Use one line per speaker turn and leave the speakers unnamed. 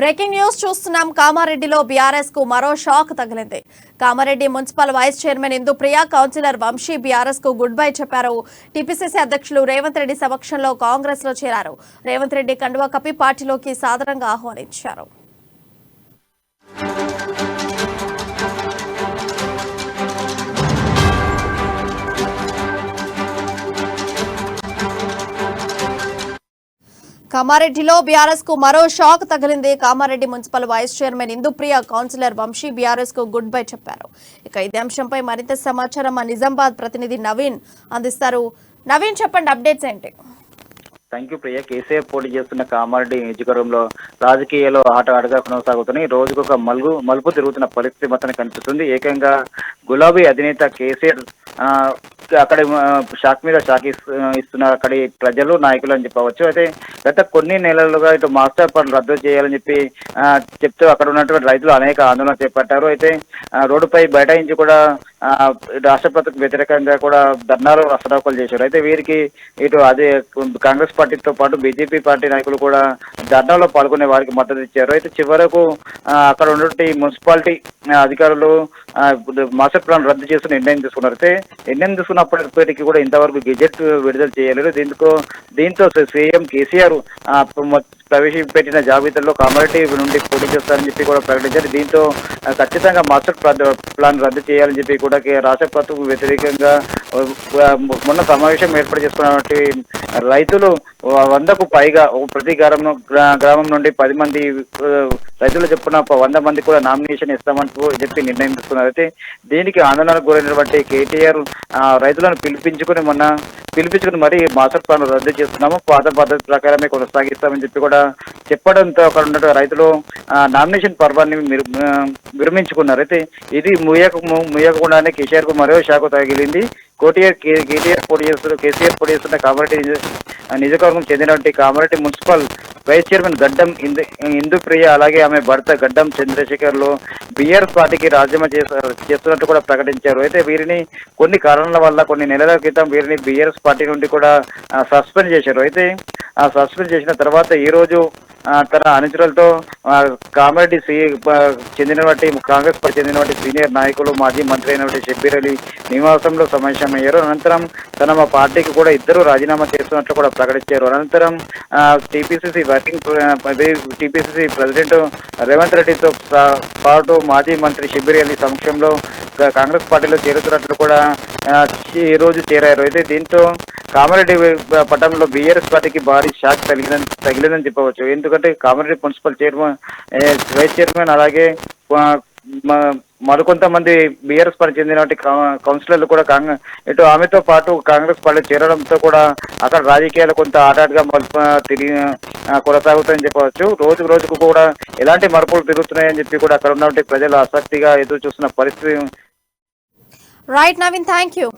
Breaking news చూస్తున్నాం. కామారెడ్డిలో BRS కు మరో షాక్ తగిలింది. Kamareddy municipal vice chairman Indupriya, councillor Vamshi BRS కు గుడ్ బై చెప్పారు. టీపీసీసీ అధ్యక్షులు రేవంత్ రెడ్డి సమక్షంలో కాంగ్రెస్ లో చేరారు. రేవంత్ రెడ్డి కండువా కప్పి పార్టీలోకి సాదరంగా ఆహ్వానించారు. కామారెడ్డిలో బీఆర్ఎస్ కు మరో షాక్ తగిలింది. Kamareddy municipal vice chairman Indupriya, councillor Vamshi BRS కు గుడ్ బై చెప్పారు. ఇక ఇదే అంశంపై మరింత సమాచారం మా నిజామాబాద్ ప్రతినిధి నవీన్ అందిస్తారు. నవీన్, చెప్పండి, అప్డేట్స్ ఏంటి?
థ్యాంక్ యూ ప్రియ. కేసీఆర్ పోటీ చేస్తున్న కామారెడ్డి నియోజకవర్గంలో రాజకీయాలు ఆటగా కొనసాగుతున్నాయి. రోజుకొక మలుపు తిరుగుతున్న పరిస్థితి మొత్తం కనిపిస్తుంది. ఏకంగా గులాబీ అధినేత కేసీఆర్ అక్కడ షాక్ మీద షాక్ ఇస్తున్న అక్కడి ప్రజలు, నాయకులు అని చెప్పవచ్చు. అయితే గత కొన్ని నెలలుగా ఇటు మాస్టర్ ప్లాన్ రద్దు చేయాలని చెప్తూ అక్కడ ఉన్నటువంటి రైతులు అనేక ఆందోళన చేపట్టారు. అయితే రోడ్డుపై బైఠాయించి కూడా రాష్ట్ర ప్రభుత్వం వ్యతిరేకంగా కూడా ధర్నాలు రస్తారోకోలు చేశారు. అయితే వీరికి ఇటు అదే కాంగ్రెస్ పార్టీతో పాటు బీజేపీ పార్టీ నాయకులు కూడా ధర్నాలో పాల్గొనే వారికి మద్దతు ఇచ్చారు. అయితే చివరకు అక్కడ ఉన్నటువంటి మున్సిపాలిటీ అధికారులు మాస్టర్ ప్లాన్ రద్దు చేస్తూ నిర్ణయం తీసుకున్నారు. అయితే నిర్ణయం తీసుకున్నప్పటికీ కూడా ఇంతవరకు గెజెట్ విడుదల చేయలేదు. దీంతో సీఎం కేసీఆర్ ప్రవేశపెట్టిన జాబితాలో కామారెడ్డి నుండి పోటీ చేస్తారని చెప్పి కూడా ప్రకటించారు. దీంతో ఖచ్చితంగా మాస్టర్ ప్లాన్ రద్దు చేయాలని చెప్పి కూడా రాష్ట్ర ప్రభుత్వం వ్యతిరేకంగా మొన్న సమావేశం ఏర్పాటు చేసుకున్నటువంటి రైతులు 100కు పైగా ప్రతి గ్రామం నుండి 10 మంది రైతులు చెప్పున 100 మంది కూడా నామినేషన్ ఇస్తామంటూ చెప్పి నిర్ణయం తీసుకున్నారు. అయితే దీనికి ఆందోళనకు గురైనటువంటి కేటీఆర్ రైతులను పిలిపించుకుని మరి మాస్టర్ ప్లాన్ రద్దు చేస్తున్నాము, పాత పద్ధతి ప్రకారమే కొనసాగిస్తామని చెప్పి కూడా చెప్పడంతో అక్కడ ఉన్న రైతులు నామినేషన్ పర్వాన్ని విరమించుకున్నారు. అయితే ఇది ముయ్యకుండానే కేసీఆర్ కు మరో షాకు తగిలింది. కేసీఆర్ పోటీ చేస్తున్న కామారెడ్డి నియోజకవర్గం చెందినటువంటి కామారెడ్డి మున్సిపల్ వైస్ చైర్మన్ గడ్డం ఇందుప్రియ, అలాగే ఆమె భర్త గడ్డం చంద్రశేఖర్లు బీఆర్ఎస్ పార్టీకి రాజ్యమ చేస్తున్నట్టు కూడా ప్రకటించారు. అయితే వీరిని కొన్ని కారణాల వల్ల కొన్ని నెలల క్రితం వీరిని బీఆర్ఎస్ పార్టీ నుండి కూడా సస్పెండ్ చేశారు. అయితే సస్పెండ్ చేసిన తర్వాత ఈ రోజు తన అనుచరులతో కామారెడ్డి చెందినటువంటి కాంగ్రెస్ పార్టీ చెందినటువంటి సీనియర్ నాయకులు, మాజీ మంత్రి అయినటువంటి షబ్బీర్ అలీ నివాసంలో సమావేశమయ్యారు. అనంతరం తమ పార్టీకి కూడా ఇద్దరు రాజీనామా చేస్తున్నట్లు కూడా ప్రకటించారు. అనంతరం టీపీసీసీ ప్రెసిడెంట్ రేవంత్ రెడ్డితో పాటు మాజీ మంత్రి షబ్బీర్ అలీ సమక్షంలో కాంగ్రెస్ పార్టీలో చేరుతున్నట్లు కూడా ఈ రోజు చేరారు. అయితే దీంతో కామారెడ్డి పట్టణంలో బీఆర్ఎస్ పార్టీకి భారీ షాక్ తగిలిందని చెప్పవచ్చు. ఎందుకంటే కామారెడ్డి మున్సిపల్ వైస్ చైర్మన్ అలాగే మరికొంతమంది బీఆర్ఎస్ పార్టీ చెందినటువంటి కౌన్సిలర్లు కూడా ఇటు ఆమెతో పాటు కాంగ్రెస్ పార్టీ చేరడంతో కూడా అక్కడ రాజకీయాలు కొంత ఆటాటగా కొనసాగుతాయని చెప్పవచ్చు. రోజుకు కూడా ఎలాంటి మార్పులు తిరుగుతున్నాయని చెప్పి కూడా అక్కడ ఉన్నటువంటి ప్రజలు ఆసక్తిగా ఎదురు చూస్తున్న పరిస్థితి.
Right Naveen, thank you.